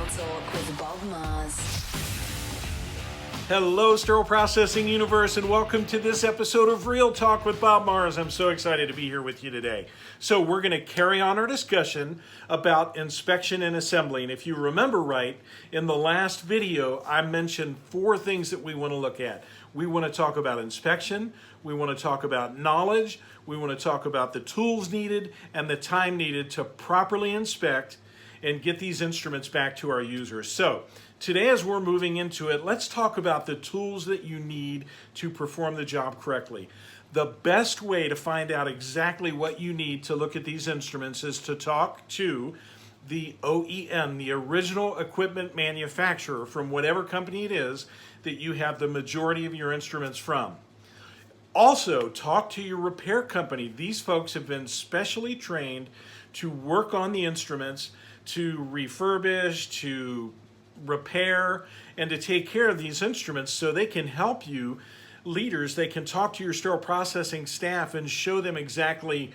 Talk with Bob Mars. Hello, Sterile Processing Universe, and welcome to this episode of Real Talk with Bob Mars. I'm so excited to be here with you today. So we're going to carry on our discussion about inspection and assembly. And if you remember right, in the last video, I mentioned 4 things that we want to look at. We want to talk about inspection, we want to talk about knowledge, we want to talk about the tools needed and the time needed to properly inspect and get these instruments back to our users. So today, as we're moving into it, let's talk about the tools that you need to perform the job correctly. The best way to find out exactly what you need to look at these instruments is to talk to the OEM, the original equipment manufacturer from whatever company it is that you have the majority of your instruments from. Also, talk to your repair company. These folks have been specially trained to work on the instruments, to refurbish, to repair, and to take care of these instruments so they can help you. Leaders, they can talk to your sterile processing staff and show them exactly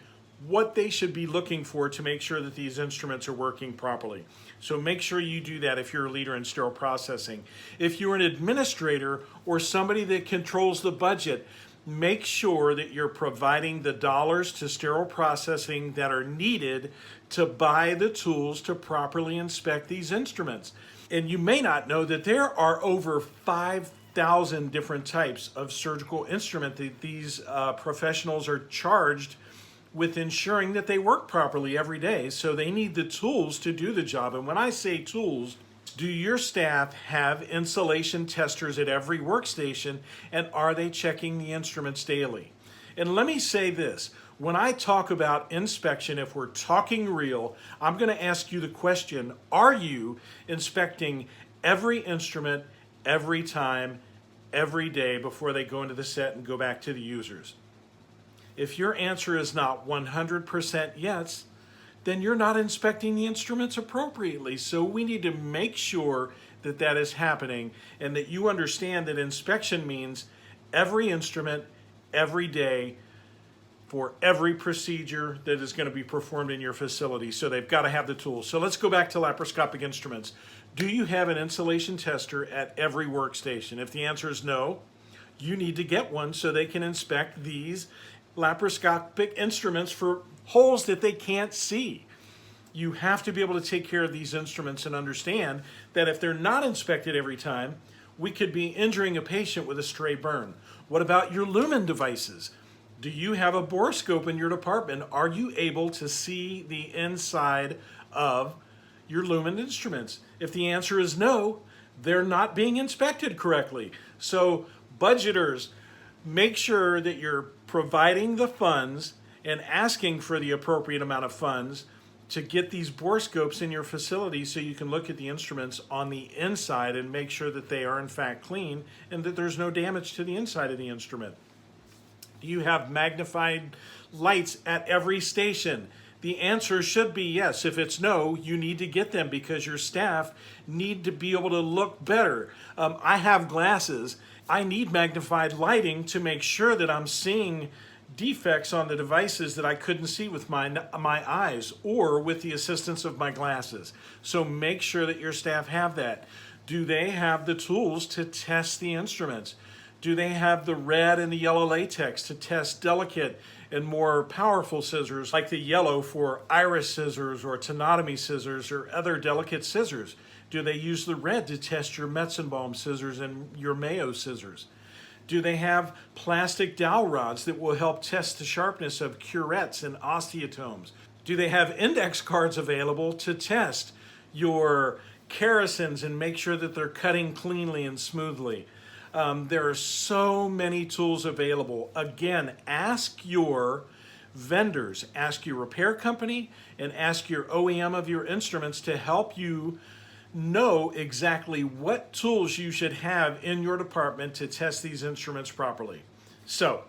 what they should be looking for to make sure that these instruments are working properly. So make sure you do that if you're a leader in sterile processing. If you're an administrator or somebody that controls the budget, make sure that you're providing the dollars to sterile processing that are needed to buy the tools to properly inspect these instruments. And you may not know that there are over 5,000 different types of surgical instrument that these professionals are charged with ensuring that they work properly every day. So they need the tools to do the job. And when I say tools, do your staff have installation testers at every workstation, and are they checking the instruments daily? And let me say this, when I talk about inspection, if we're talking real, I'm going to ask you the question, are you inspecting every instrument, every time, every day before they go into the set and go back to the users? If your answer is not 100% yes, then you're not inspecting the instruments appropriately. So we need to make sure that that is happening and that you understand that inspection means every instrument, every day, for every procedure that is going to be performed in your facility. So they've got to have the tools. So let's go back to laparoscopic instruments. Do you have an installation tester at every workstation? If the answer is no, you need to get one so they can inspect these laparoscopic instruments for holes that they can't see. You have to be able to take care of these instruments and understand that if they're not inspected every time, we could be injuring a patient with a stray burn. What about your lumen devices? Do you have a borescope in your department? Are you able to see the inside of your lumen instruments? If the answer is no, they're not being inspected correctly. So budgeters, make sure that you're providing the funds and asking for the appropriate amount of funds to get these borescopes in your facility so you can look at the instruments on the inside and make sure that they are in fact clean and that there's no damage to the inside of the instrument. Do you have magnified lights at every station? The answer should be yes. If it's no, you need to get them because your staff need to be able to look better. I have glasses. I need magnified lighting to make sure that I'm seeing defects on the devices that I couldn't see with my eyes or with the assistance of my glasses. So make sure that your staff have that. Do they have the tools to test the instruments? Do they have the red and the yellow latex to test delicate and more powerful scissors like the yellow for iris scissors or tenotomy scissors or other delicate scissors? Do they use the red to test your Metzenbaum scissors and your Mayo scissors? Do they have plastic dowel rods that will help test the sharpness of curettes and osteotomes? Do they have index cards available to test your kerosins and make sure that they're cutting cleanly and smoothly? There are so many tools available. Again, ask your vendors, ask your repair company, and ask your OEM of your instruments to help you know exactly what tools you should have in your department to test these instruments properly. So,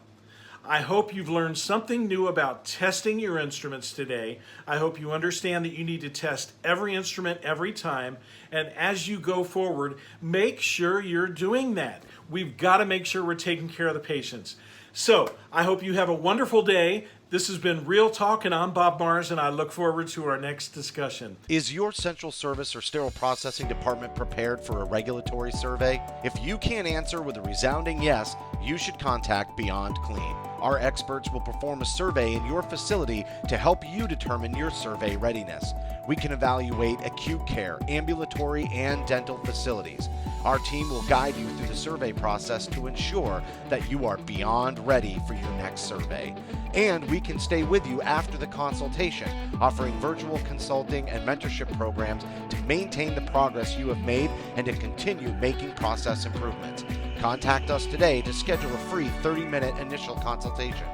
I hope you've learned something new about testing your instruments today. I hope you understand that you need to test every instrument every time. And as you go forward, make sure you're doing that. We've got to make sure we're taking care of the patients. So I hope you have a wonderful day. This has been Real Talk, and I'm Bob Mars, and I look forward to our next discussion. Is your central service or sterile processing department prepared for a regulatory survey? If you can't answer with a resounding yes, you should contact Beyond Clean. Our experts will perform a survey in your facility to help you determine your survey readiness. We can evaluate acute care, ambulatory, and dental facilities. Our team will guide you through the survey process to ensure that you are beyond ready for your next survey. And we can stay with you after the consultation, offering virtual consulting and mentorship programs to maintain the progress you have made and to continue making process improvements. Contact us today to schedule a free 30-minute initial consultation.